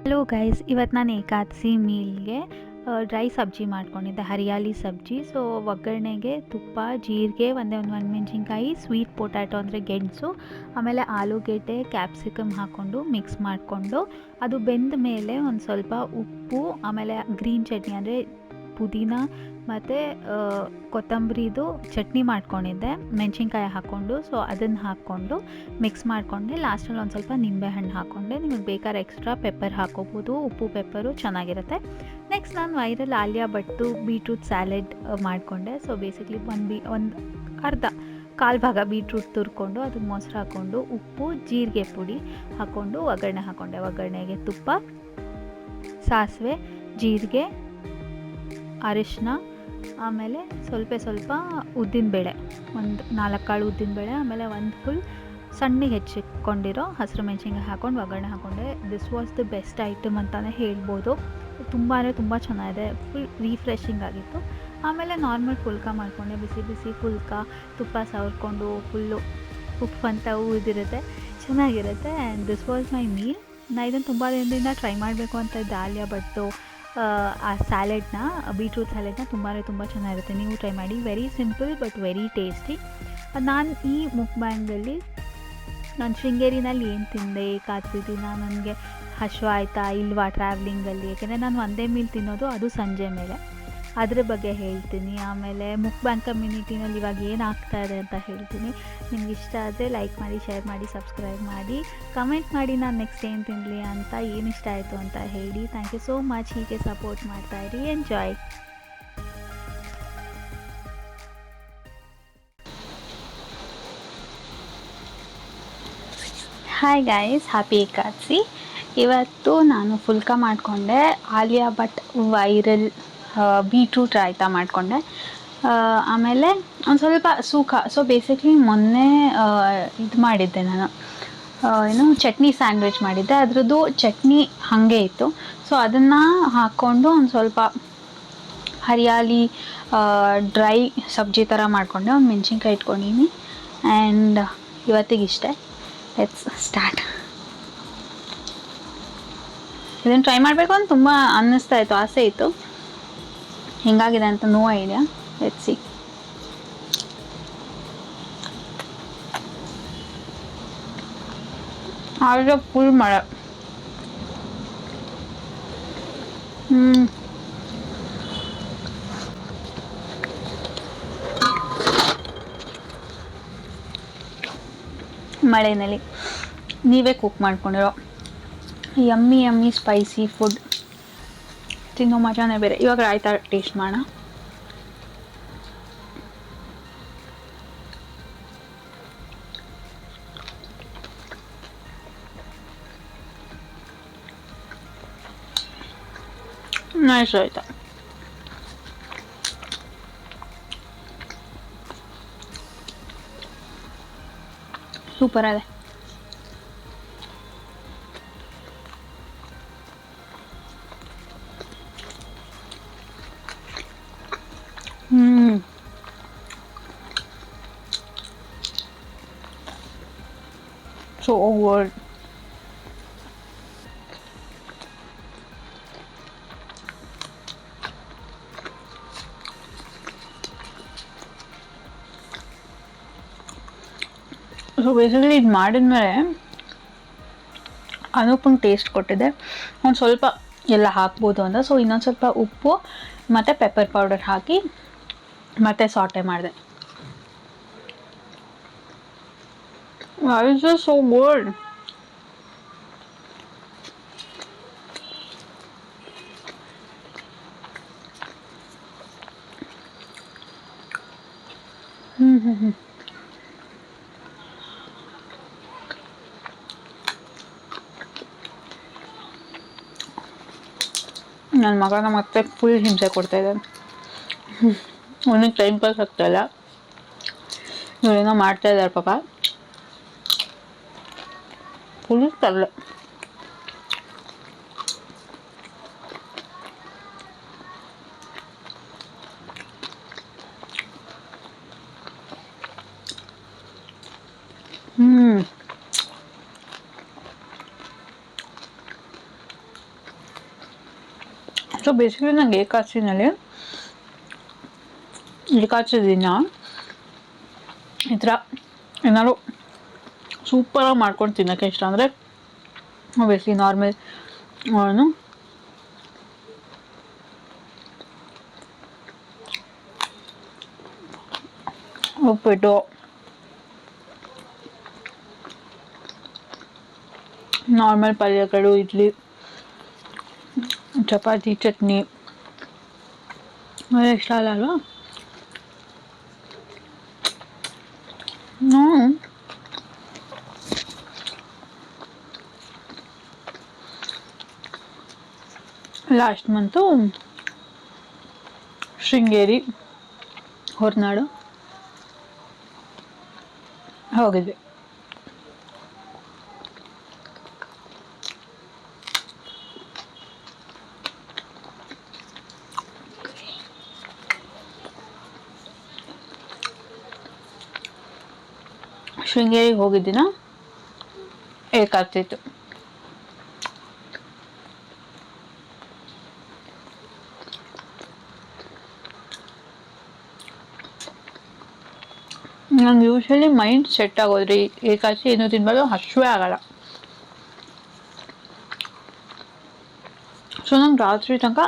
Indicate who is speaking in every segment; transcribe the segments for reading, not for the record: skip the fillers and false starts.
Speaker 1: Hello guys, ಇವತ್ತು ನಾನು Ekadashi ಮೀಲ್ಗೆ dry ಸಬ್ಜಿ ಮಾಡ್ಕೊಂಡಿದ್ದೆ, ಹರಿಯಾಲಿ ಸಬ್ಜಿ. ಸೊ ಒಗ್ಗರಣೆಗೆ ತುಪ್ಪ, ಜೀರಿಗೆ, ಒಂದು ಒಣಮೆಣ್ಸಿನ್ಕಾಯಿ, ಸ್ವೀಟ್ ಪೊಟ್ಯಾಟೊ ಅಂದರೆ ಗೆಣಸು, ಆಮೇಲೆ ಆಲೂಗೆಡ್ಡೆ, ಕ್ಯಾಪ್ಸಿಕಮ್ ಹಾಕ್ಕೊಂಡು ಮಿಕ್ಸ್ ಮಾಡಿಕೊಂಡು ಅದು ಬೆಂದ ಮೇಲೆ ಒಂದು ಸ್ವಲ್ಪ ಉಪ್ಪು, ಆಮೇಲೆ ಗ್ರೀನ್ ಚಟ್ನಿ ಅಂದರೆ ಪುದೀನ ಮತ್ತು ಕೊತ್ತಂಬರಿದು ಚಟ್ನಿ ಮಾಡ್ಕೊಂಡಿದ್ದೆ ಮೆಣಸಿನ್ಕಾಯಿ ಹಾಕ್ಕೊಂಡು. ಸೊ ಅದನ್ನು ಹಾಕ್ಕೊಂಡು ಮಿಕ್ಸ್ ಮಾಡಿಕೊಂಡೆ. ಲಾಸ್ಟಲ್ಲಿ ಒಂದು ಸ್ವಲ್ಪ ನಿಂಬೆಹಣ್ಣು ಹಾಕ್ಕೊಂಡೆ. ನಿಮಗೆ ಬೇಕಾದ್ರೆ ಎಕ್ಸ್ಟ್ರಾ ಪೆಪ್ಪರ್ ಹಾಕೋಬೋದು, ಉಪ್ಪು ಪೆಪ್ಪರು ಚೆನ್ನಾಗಿರುತ್ತೆ. ನೆಕ್ಸ್ಟ್ ನಾನು viral Alia Bhatt beetroot salad ಮಾಡಿಕೊಂಡೆ. ಸೊ ಬೇಸಿಕ್ಲಿ ಒಂದು ಕಾಲು ಭಾಗ ಬೀಟ್ರೂಟ್ ತುರ್ಕೊಂಡು ಅದಕ್ಕೆ ಮೊಸರು ಹಾಕ್ಕೊಂಡು ಉಪ್ಪು, ಜೀರಿಗೆ ಪುಡಿ ಹಾಕ್ಕೊಂಡು ಒಗ್ಗರಣೆ ಹಾಕ್ಕೊಂಡೆ. ಒಗ್ಗರಣೆಗೆ ತುಪ್ಪ, ಸಾಸಿವೆ, ಜೀರಿಗೆ, ಅರಿಶಿನ, ಆಮೇಲೆ ಸ್ವಲ್ಪ ಉದ್ದಿನಬೇಳೆ, ಒಂದು 4 ಕಾಳು ಉದ್ದಿನಬೇಳೆ, ಆಮೇಲೆ ಒಂದು ಫುಲ್ ಸಣ್ಣಗೆ ಹೆಚ್ಚಿಕೊಂಡಿರೋ ಹಸಿರು ಮೆಣಸಿನ್ಕಾಯಿ ಹಾಕ್ಕೊಂಡು ಒಗ್ಗರಣೆ ಹಾಕ್ಕೊಂಡೆ. This was the best item ಅಂತಲೇ ಹೇಳ್ಬೋದು. ತುಂಬ ಚೆನ್ನಾಗಿದೆ, ಫುಲ್ ರಿಫ್ರೆಶಿಂಗ್ ಆಗಿತ್ತು. ಆಮೇಲೆ ನಾರ್ಮಲ್ ಪುಲ್ಕ ಮಾಡಿಕೊಂಡೆ, ಬಿಸಿ ಬಿಸಿ ಪುಲ್ಕ, ತುಪ್ಪ ಸವರ್ಕೊಂಡು ಫುಲ್ಲು ಉಪ್ಪು ಅಂತ ಉಳಿದಿರುತ್ತೆ, ಚೆನ್ನಾಗಿರುತ್ತೆ. And this was my meal. ನಾನು ಇದನ್ನು ತುಂಬ ದಿನದಿಂದ ಟ್ರೈ ಮಾಡಬೇಕು ಅಂತ ಇದ್ದೆ, ಆಲಿಯಾ ಭಟ್ಟು ಆ ಸ್ಯಾಲೆಡ್ನ, ಬೀಟ್ರೂಟ್ ಸ್ಯಾಲೆಡ್ನ. ತುಂಬ ಚೆನ್ನಾಗಿರುತ್ತೆ, ನೀವು ಟ್ರೈ ಮಾಡಿ. Very simple but very tasty. ನಾನು ಈ ಮುಕ್ಬ್ಯಾಂಗಲ್ಲಿ ನಾನು ಶೃಂಗೇರಿನಲ್ಲಿ ಏನು ತಿಂದೆ ಏಕಾದಶಿ ದಿನ, ನನಗೆ ಹಸಿವು ಆಯಿತಾ ಇಲ್ವಾ ಟ್ರಾವ್ಲಿಂಗಲ್ಲಿ, ಯಾಕೆಂದರೆ ನಾನು ಒಂದೇ ಮೀಲ್ ತಿನ್ನೋದು, ಅದು ಸಂಜೆ ಮೇಲೆ, ಅದ್ರ ಬಗ್ಗೆ ಹೇಳ್ತೀನಿ. ಆಮೇಲೆ ಮುಕ್ಬ್ಯಾಂಗ್ ಕಮ್ಯುನಿಟಿನಲ್ಲಿ ಇವಾಗ ಏನಾಗ್ತಾ ಇದೆ ಅಂತ ಹೇಳ್ತೀನಿ. ನಿಮ್ಗೆ ಇಷ್ಟ ಆದರೆ ಲೈಕ್ ಮಾಡಿ, ಶೇರ್ ಮಾಡಿ, ಸಬ್ಸ್ಕ್ರೈಬ್ ಮಾಡಿ, ಕಮೆಂಟ್ ಮಾಡಿ ನಾನು ನೆಕ್ಸ್ಟ್ ಏನು ತಿನ್ನಲಿ ಅಂತ, ಏನು ಇಷ್ಟ ಆಯಿತು ಅಂತ ಹೇಳಿ. Thank you so much. ಹೀಗೆ ಸಪೋರ್ಟ್ ಮಾಡ್ತಾಯಿರಿ. Enjoy.
Speaker 2: Hi guys, happy Ekadashi. ಇವತ್ತು ನಾನು ಫುಲ್ಕ ಮಾಡಿಕೊಂಡೆ, ಆಲಿಯಾ ಭಟ್ ವೈರಲ್ ಬೀಟ್ರೂಟ್ ರಾಯ್ತ ಮಾಡಿಕೊಂಡೆ. ಆಮೇಲೆ ಒಂದು ಸ್ವಲ್ಪ ಸೂಖ. ಸೊ ಬೇಸಿಕ್ಲಿ ಮೊನ್ನೆ ಇದು ಮಾಡಿದ್ದೆ ನಾನು, ಚಟ್ನಿ ಸ್ಯಾಂಡ್ವಿಚ್ ಮಾಡಿದ್ದೆ, ಅದರದ್ದು ಚಟ್ನಿ ಹಾಗೆ ಇತ್ತು. ಸೊ ಅದನ್ನು ಹಾಕ್ಕೊಂಡು ಒಂದು ಸ್ವಲ್ಪ ಹರಿಯಾಲಿ ಡ್ರೈ ಸಬ್ಜಿ ಥರ ಮಾಡಿಕೊಂಡೆ. ಒಂದು ಮೆಣಸಿನ್ಕಾಯಿ ಇಟ್ಕೊಂಡಿನಿ. ಆ್ಯಂಡ್ ಇವತ್ತಿಗಿಷ್ಟೇ. Let's start. ಇದನ್ನು ಟ್ರೈ ಮಾಡಬೇಕು ಅಂತ ತುಂಬ ಅನ್ನಿಸ್ತಾ ಇತ್ತು, ಆಸೆ ಇತ್ತು. ಹೆಂಗಾಗಿದೆ ಅಂತ ನೋ ಐಡಿಯಾ. Let's see. ಆದ್ರೆ ಫುಲ್ ಮಳೆ. ಮಳೆಯಲ್ಲಿ ನೀವೇ ಕುಕ್ ಮಾಡ್ಕೊಂಡಿರೋ ಯಮ್ಮಿ ಸ್ಪೈಸಿ ಫುಡ್ ತಿನ್ನೋ ಮಜಾನೇ ಬೇರೆ. ಇವಾಗ ರಾಯ್ತ ಟೇಸ್ಟ್ ಮಾಡೋಣ. ನೈಸ್ ರಾಯ್ತ. ಸೂಪರ್ ಅದೇ. So good. ಸೊ ಬೇಸಿಕಲಿ ಇದು ಮಾಡಿದ್ಮೇಲೆ ಅನೂಪಂಗೆ ಟೇಸ್ಟ್ ಕೊಟ್ಟಿದೆ, ಒಂದು ಸ್ವಲ್ಪ ಎಲ್ಲ ಹಾಕ್ಬೋದು ಅಂತ. ಸೊ ಇನ್ನೊಂದು ಸ್ವಲ್ಪ ಉಪ್ಪು ಮತ್ತು ಪೆಪ್ಪರ್ ಪೌಡರ್ ಹಾಕಿ ಮತ್ತೆ ಸಾಟೆ ಮಾಡಿದೆ. It's just so good. ನನ್ನ ಮಗನ ಮತ್ತೆ ಫುಲ್ ಹಿಂಸೆ ಕೊಡ್ತಾ ಇದ್ದಾನೆ. ಅವನಿಗೆ ಟೈಮ್ ಪಾಸ್ ಆಗ್ತಾ ಇಲ್ಲ, ಇವರೇನೋ ಮಾಡ್ತಾ ಇದ್ದಾರೆ ಪಾಪ. ಫುಲ್ ತರಲೆ. ಸೊ ಬೇಸಿಕಲಿ ನಂಗೆ ಏಕಾದಶಿನಲ್ಲಿ ಏಕಾದಶಿ ದಿನ ಈ ಥರ ಏನಾದ್ರು ಸೂಪರಾಗಿ ಮಾಡ್ಕೊಂಡು ತಿನ್ನೋಕ್ಕೆ ಇಷ್ಟ. ಅಂದರೆ ಬೇಸಿಕ್ ನಾರ್ಮಲ್ ಏನು ಉಪ್ಪಿಟ್ಟು, ನಾರ್ಮಲ್ ಪಲ್ಯಗಳು, ಇಡ್ಲಿ, ಚಪಾತಿ, ಚಟ್ನಿ ಅವೆಲ್ಲ ಇಷ್ಟ ಅಲ್ಲ ಅಲ್ವಾ. ಲಾಸ್ಟ್ ಮಂತು ಶೃಂಗೇರಿ, ಹೊರನಾಡು ಹೋಗಿದ್ವಿ. ಶೃಂಗೇರಿಗೆ ಹೋಗಿದ್ದಿನ ಏಕಾದಶಿ ಇತ್ತು. ನಂಗೆ ಯೂಶ್ವಲಿ ಮೈಂಡ್ ಸೆಟ್ ಆಗೋದ್ರಿ ಏಕಾದಶಿ ಏನೂ ತಿನ್ಬಾರ್ದು, ಹಶ್ವೇ ಆಗಲ್ಲ. ಸೊ ನಂಗೆ ರಾತ್ರಿ ತನಕ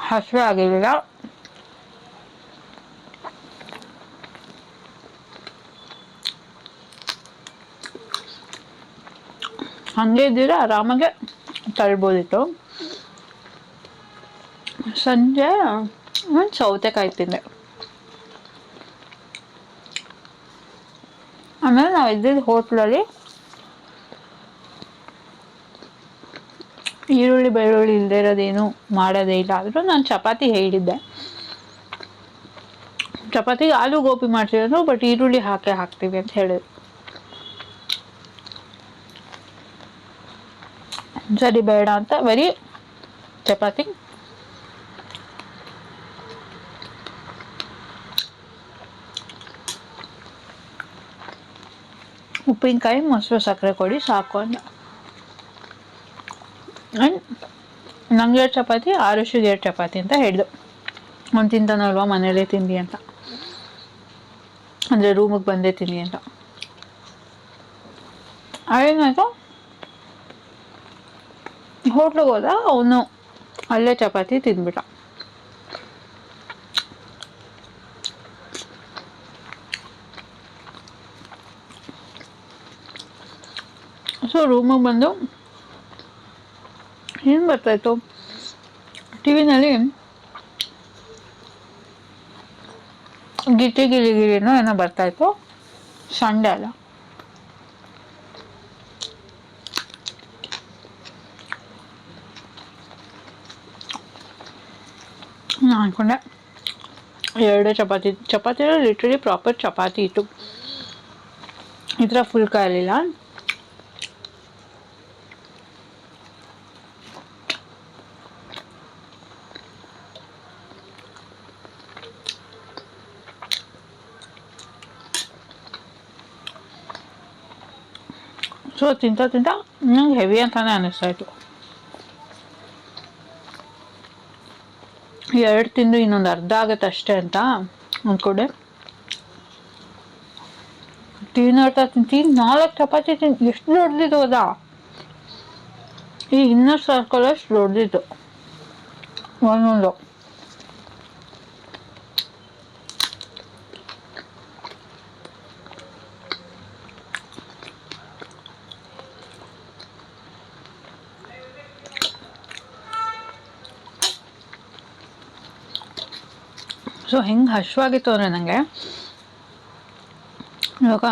Speaker 2: ಹಶ್ವೇ ಆಗಿರಲಿಲ್ಲ. ಹಂಗೆ ಇದ್ದಿದ್ರೆ ಆರಾಮಾಗೆ ತಳ್ಬೋದಿತ್ತು. ಸಂಜೆ ಒಂದು ಸೌತೆಕಾಯಿ ತಿಂದೆ. ಆಮೇಲೆ ನಾವು ಇದ್ದಿದ್ದು ಹೋಟ್ಲಲ್ಲಿ ಈರುಳ್ಳಿ ಬೆಳ್ಳುಳ್ಳಿ ಇಲ್ಲದೆ ಇರೋದೇನು ಮಾಡೋದೇ ಇಲ್ಲ. ಆದರೂ ನಾನು ಚಪಾತಿ ಹೇಳಿದ್ದೆ, ಚಪಾತಿಗೆ ಆಲೂ ಗೋಬಿ ಮಾಡ್ತಿರೋದು, ಬಟ್ ಈರುಳ್ಳಿ ಹಾಕ್ತೀವಿ ಅಂತ ಹೇಳಿದ್ರು. ಸರಿ ಬೇಡ ಅಂತ ಬರೀ ಚಪಾತಿ, ಉಪ್ಪಿನಕಾಯಿ, ಮೊಸರು, ಸಕ್ಕರೆ ಕೊಡಿ ಸಾಕು ಅಂದ. ಆ್ಯಂಡ್ ನಂಗೆ 2 ಚಪಾತಿ, ಆರುಷಿಗೆ 2 ಚಪಾತಿ ಅಂತ ಹೇಳಿದ್ರು. ಅವ್ನು ತಿಂತಾನಲ್ವಾ ಮನೇಲೇ ತಿಂದಿ ಅಂತ, ಅಂದರೆ ರೂಮಿಗೆ ಬಂದೇ ತಿಂದಿ ಅಂತ. ಏನಾಯಿತು, ಹೋಟ್ಲಿಗೆ ಹೋದ, ಅವನು ಅಲ್ಲೇ ಚಪಾತಿ ತಿಂದ್ಬಿಟ್ಟ. ಸೊ ರೂಮಿಗೆ ಬಂದು ಏನು ಬರ್ತಾಯಿತ್ತು, ಟಿ ವಿನಲ್ಲಿ ಗಿರಿನೋ ಏನೋ ಬರ್ತಾಯಿತ್ತು. ಸಂಡೇ ಅಲ್ಲ, ನಾನು ಅಂದ್ಕೊಂಡೆ 2 ಚಪಾತಿ ಲಿಟ್ರಲಿ ಪ್ರಾಪರ್ ಚಪಾತಿ ಇತ್ತು, ಈ ಥರ ಫುಲ್ ಕಾಯಲಿಲ್ಲ. ಸೊ ತಿಂತ ನಂಗೆ ಹೆವಿ ಅಂತಾನೆ ಅನ್ನಿಸ್ತಾಯಿತ್ತು. 2 ತಿಂದು ಇನ್ನೊಂದು ಅರ್ಧ ಆಗುತ್ತೆ ಅಷ್ಟೇ ಅಂತ ಅಂದ್ಕೊಂಡೆ. ತಿನ್ನೋರ್ತಾ 4 ಚಪಾತಿ ಎಷ್ಟು ದೊಡ್ಡದಿತ್ತು ಅದ, ಈ ಇನ್ನರ್ ಸರ್ಕಲ್ ಅಷ್ಟು ದೊಡ್ಡದಿತ್ತು ಒಂದೊಂದು. ಸೊ ಹೆಂಗೆ ಹಶ್ವಾಗಿತ್ತು ಅಂದರೆ ನನಗೆ ಇವಾಗ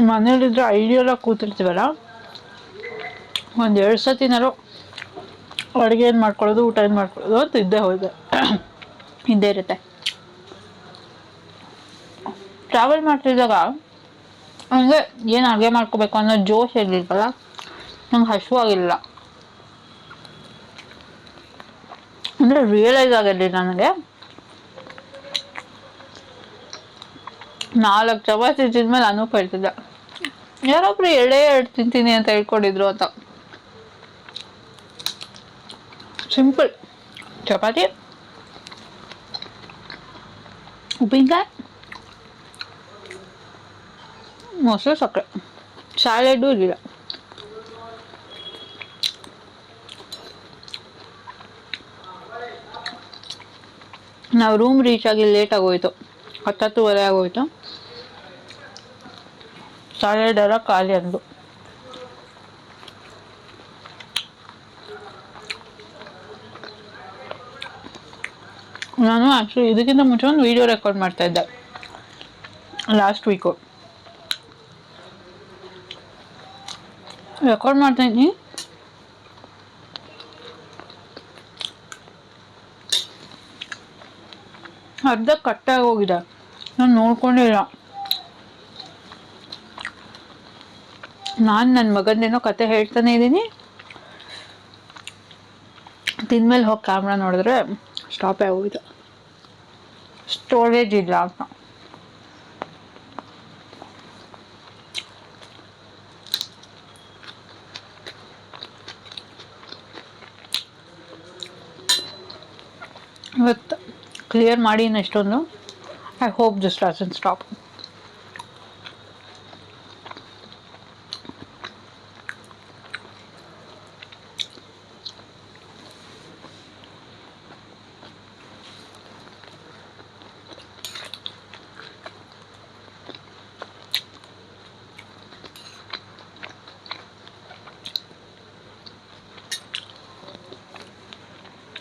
Speaker 2: ಮನೇಲಿದ್ರೆ ಐಡಿಯಲಾಗಿ ಕೂತಿರ್ತೀವಲ್ಲ, 1-2 ಸತಿನಾರು ಅಡುಗೆ ಏನು ಮಾಡ್ಕೊಳ್ಳೋದು, ಊಟ ಏನು ಮಾಡ್ಕೊಳ್ಳೋದು ಅಂತ ಇದ್ದೇ ಇರುತ್ತೆ. ಟ್ರಾವೆಲ್ ಮಾಡ್ತಿದ್ದಾಗ ಹಂಗೆ ಏನು ಅಡುಗೆ ಮಾಡ್ಕೋಬೇಕು ಅನ್ನೋ ಜೋಶ್ ಇರಲಿಲ್ವಲ್ಲ, ನಂಗೆ ಹಶ್ವಾಗಿಲ್ಲ. ಅಂದರೆ ರಿಯಲೈಸ್ ಆಗಲಿ ನನಗೆ 4 ಚಪಾತಿ ತಿಂದ್ಮೇಲೆ ಅನೂಪ್ ಹೇಳ್ತಿದ್ದ ಯಾರೊಬ್ರು 2 ತಿಂತೀನಿ ಅಂತ ಹೇಳ್ಕೊಂಡಿದ್ರು ಅಂತ. ಸಿಂಪಲ್ ಚಪಾತಿ, ಉಪ್ಪಿನಕಾಯಿ, ಮೊಸರು, ಸಕ್ಕರೆ, ಸ್ಯಾಲೆಡ್ಡು ಇರಲಿಲ್ಲ. ನಾವು ರೂಮ್ ರೀಚ್ ಆಗಿ ಲೇಟ್ ಆಗೋಯ್ತು, 10:30 ಆಗೋಯ್ತು. ಸ್ಯಾಲೆಡ್ ಎಲ್ಲ ಖಾಲಿ ಅಂದು. ನಾನು ಆ್ಯಕ್ಚುಲಿ ಇದಕ್ಕಿಂತ ಮುಂಚೆ ಒಂದು ವೀಡಿಯೋ ರೆಕಾರ್ಡ್ ಮಾಡ್ತಾ ಇದ್ದೆ ಲಾಸ್ಟ್ ವೀಕು. ರೆಕಾರ್ಡ್ ಮಾಡ್ತಾ ಇದ್ದೀನಿ, ಅರ್ಧ ಕಟ್ಟಾಗಿ ಹೋಗಿದೆ. ನಾನು ನೋಡ್ಕೊಂಡೇ ಇಲ್ಲ. ನಾನು ನನ್ನ ಮಗಂದೇನೋ ಕತೆ ಹೇಳ್ತಾನೆ ಇದ್ದೀನಿ, ತಿಂದ್ಮೇಲೆ ಹೋಗಿ ಕ್ಯಾಮ್ರಾ ನೋಡಿದ್ರೆ ಸ್ಟಾಪೇ ಆಗೋಗಿದೆ, ಸ್ಟೋರೇಜ್ ಇಲ್ಲ ಅಂತ. ಇವತ್ತು ಕ್ಲಿಯರ್ ಮಾಡಿ ಎಷ್ಟೊಂದು. I hope this doesn't stop.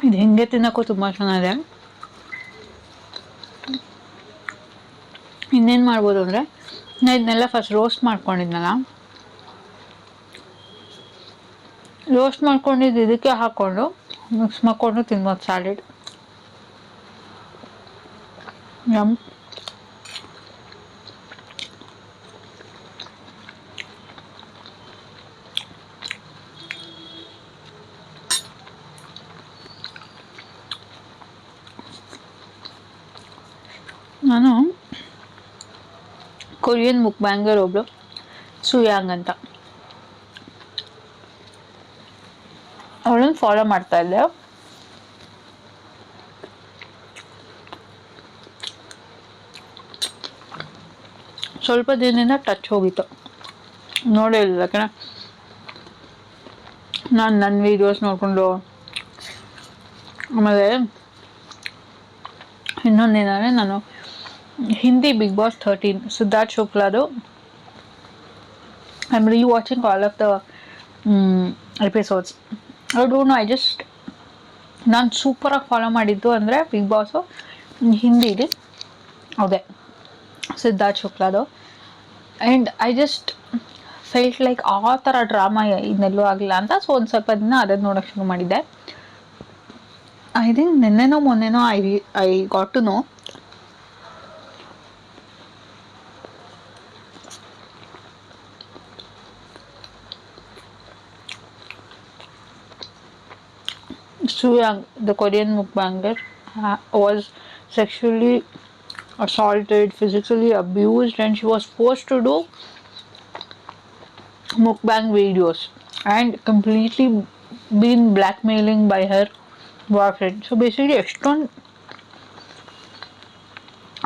Speaker 2: ಇದು ಹಿಂಗೆ ತಿನ್ನೋಕ್ಕೂ ತುಂಬ ಚೆನ್ನಾಗಿದೆ. ಇನ್ನೇನು ಮಾಡ್ಬೋದು ಅಂದರೆ, ನಾನು ಇದನ್ನೆಲ್ಲ ಫಸ್ಟ್ ರೋಸ್ಟ್ ಮಾಡ್ಕೊಂಡಿದ್ನಲ್ಲ, ರೋಸ್ಟ್ ಮಾಡ್ಕೊಂಡಿದ್ದು ಇದಕ್ಕೆ ಹಾಕ್ಕೊಂಡು ಮಿಕ್ಸ್ ಮಾಡಿಕೊಂಡು ತಿನ್ಬೋದು ಸ್ಯಾಲೆಡ್. ಯಮ್. ನಾನು ಕೊರಿಯನ್ ಮುಕ್ಬ್ಯಾಂಗರ್ ಒಬ್ಳು ಸುಯಾಂಗ್ ಅಂತ, ಅವಳನ್ನು ಫಾಲೋ ಮಾಡ್ತಾ ಇದ್ದೆ. ಸ್ವಲ್ಪ ದಿನದಿಂದ ಟಚ್ ಹೋಗಿತ್ತು, ನೋಡೇ ಇಲ್ಲ. ಯಾಕಂದರೆ ನಾನು ನನ್ನ ವೀಡಿಯೋಸ್ ನೋಡಿಕೊಂಡು, ಆಮೇಲೆ ಇನ್ನೊಂದೇನಂದರೆ ನಾನು ಹಿಂದಿ ಬಿಗ್ ಬಾಸ್ 13 ಸಿದ್ಧಾರ್ಥ್ ಶುಕ್ಲಾದು I am re-watching all of the episodes. I don't know, ನಾನು ಸೂಪರಾಗಿ ಫಾಲೋ ಮಾಡಿದ್ದು ಅಂದರೆ ಬಿಗ್ ಬಾಸು ಹಿಂದಿಲಿ ಅದೇ ಸಿದ್ಧಾರ್ಥ್ ಶುಕ್ಲಾದು. And I just felt like ಆ ಥರ ಡ್ರಾಮಾ ಇನ್ನೆಲ್ಲೂ ಆಗಿಲ್ಲ ಅಂತ. ಸೊ ಒಂದು ಸ್ವಲ್ಪ ದಿನ ಅದನ್ನು ನೋಡೋಕ್ಕೆ ಶುರು ಮಾಡಿದ್ದೆ. ಐ ಥಿಂಕ್ ನಿನ್ನೆನೋ ಮೊನ್ನೆನೋ I got to know Suyang, the Korean mukbanger, was sexually assaulted, physically abused, and she was forced to do mukbang videos and completely been blackmailing by her boyfriend. So basically ಎಷ್ಟೊಂದು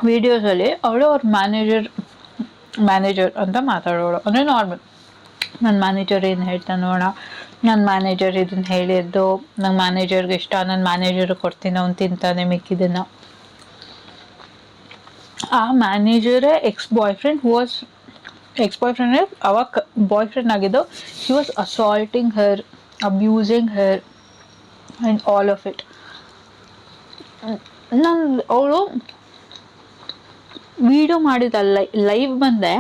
Speaker 2: ವೀಡಿಯೋಸಲ್ಲಿ ಅವಳು ಅವ್ರ manager ಅಂತ ಮಾತಾಡೋಳು. ಅಂದರೆ normal, ನನ್ನ manager ಏನು ಹೇಳ್ತಾನೆ ನೋಡ, ನನ್ನ ಮ್ಯಾನೇಜರ್ ಇದನ್ನು ಹೇಳಿದ್ದು, ನನ್ನ ಮ್ಯಾನೇಜರ್ಗೆ ಇಷ್ಟ, ನನ್ನ ಮ್ಯಾನೇಜರ್ಗೆ ಕೊಡ್ತೀನಿ, ಅವ್ನು ತಿಂತಾನೆ ಮಿಕ್ಕಿದ್ದನ್ನು. ಆ ಮ್ಯಾನೇಜರೇ ಎಕ್ಸ್ ಬಾಯ್ ಫ್ರೆಂಡ್ ಅವಾಗ ಬಾಯ್ ಫ್ರೆಂಡ್ ಆಗಿದ್ದು. He was assaulting her, abusing her and all of it. ಅವಳು ವಿಡಿಯೋ ಮಾಡಿದಲ್ಲ, ಲೈವ್ ಬಂದೆ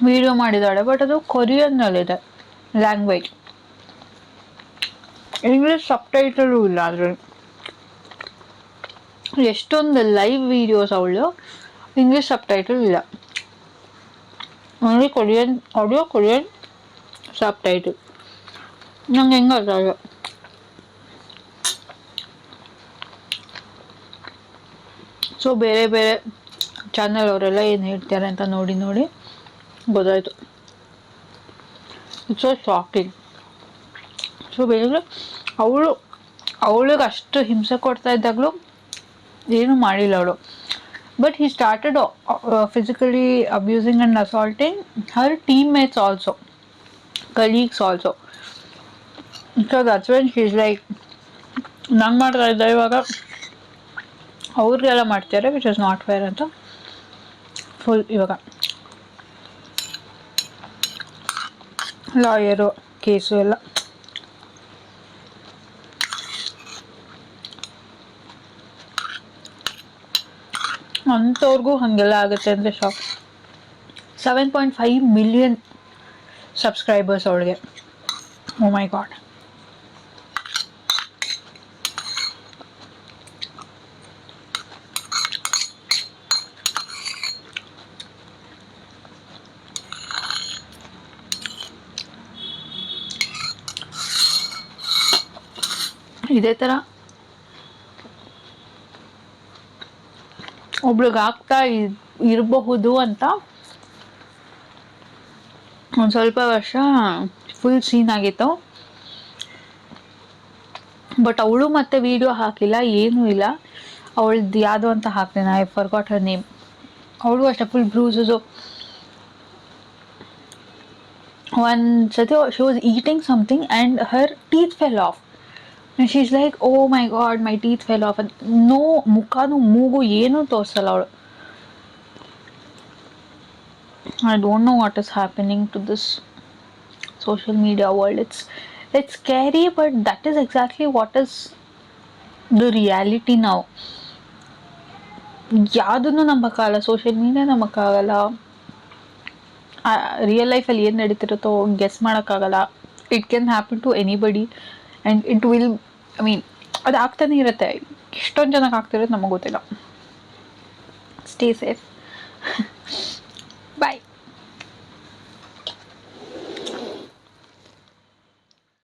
Speaker 2: ವಿಡಿಯೋ ಮಾಡಿದ್ದಾಳೆ, ಬಟ್ ಅದು ಕೊರಿಯನ್ನಲ್ಲಿದೆ ಲ್ಯಾಂಗ್ವೇಜ್, ಇಂಗ್ಲೀಷ್ ಸಬ್ಟೈಟಲು ಇಲ್ಲ ಅದರಲ್ಲಿ. ಎಷ್ಟೊಂದು ಲೈವ್ ವಿಡಿಯೋಸ್ ಅವಳು ಇಂಗ್ಲೀಷ್ ಸಬ್ಟೈಟಲ್ ಇಲ್ಲ, only Korean audio, Korean subtitle. ನಂಗೆ ಹೆಂಗೆ ಅರ್ಥ ಆಗಲ್ಲ. ಸೊ ಬೇರೆ ಬೇರೆ ಚಾನಲ್ ಅವರೆಲ್ಲ ಏನು ಹೇಳ್ತಾರೆ ಅಂತ ನೋಡಿ ನೋಡಿ ಗೊತ್ತಾಯಿತು. It's so shocking. ಸೊ ಬೇರೆ ಅವಳಿಗೆ ಅಷ್ಟು ಹಿಂಸೆ ಕೊಡ್ತಾ ಇದ್ದಾಗಲೂ ಏನೂ ಮಾಡಿಲ್ಲ ಅವಳು. But he started physically abusing and assaulting her teammates also, colleagues also. So that's when she's like, ನಾನು ಮಾಡ್ತಾ ಇದ್ದ ಇವಾಗ ಅವ್ರಿಗೆಲ್ಲ ಮಾಡ್ತಾರೆ, ವಿಚ್ ಇಸ್ ನಾಟ್ ಫೇರ್ ಅಂತ ಫುಲ್ ಇವಾಗ ಲಾಯರು ಕೇಸು ಎಲ್ಲ. ಅಂಥವ್ರಿಗೂ ಹಾಗೆಲ್ಲ ಆಗುತ್ತೆ ಅಂದರೆ ಶಾಕ್. 7.5 ಮಿಲಿಯನ್ ಸಬ್ಸ್ಕ್ರೈಬರ್ಸ್ ಅವಳಿಗೆ. ಓ ಮೈ ಗಾಡ್. ಇದೇ ಥರ ಒಬ್ಳಿಗೆ ಆಗ್ತಾ ಇರಬಹುದು ಅಂತ ಒಂದು ಸ್ವಲ್ಪ ವರ್ಷ ಫುಲ್ ಸೀನ್ ಆಗಿತ್ತು. ಬಟ್ ಅವಳು ಮತ್ತೆ ವಿಡಿಯೋ ಹಾಕಿಲ್ಲ, ಏನೂ ಇಲ್ಲ. ಅವಳದ್ದು ಯಾವುದು ಅಂತ ಹಾಕ್ತೇನೆ, ಐ ಫರ್ಗಾಟ್ ಹರ್ ನೇಮ್. ಅವಳು ಅಷ್ಟೇ ಫುಲ್ ಬ್ರೂಸಸು. ಒಂದು ಸತಿ she was eating something and her teeth fell off. And she's like, oh my god, my teeth fell off. And no, ಮುಖಾನು ಮೂಗು ಏನೂ ತೋರಿಸಲ್ಲ ಅವಳು. I don't know what is happening to this social media world. It's scary, but that is exactly what is the reality now. ಯಾವುದನ್ನು ನಂಬಕ್ಕಾಗಲ್ಲ, social media ನಂಬಕ್ಕಾಗಲ್ಲ, real ಲೈಫಲ್ಲಿ ಏನು ನಡೀತಿರುತ್ತೋ guess ಮಾಡೋಕ್ಕಾಗಲ್ಲ. It can happen to anybody and it will, I mean ಅದು ಆಗ್ತಾನೆ ಇರುತ್ತೆ. ಎಷ್ಟೊಂದು ಜನಕ್ಕೆ ಆಗ್ತಿರೋದು ನಮಗೆ ಗೊತ್ತಿಲ್ಲ. Stay safe.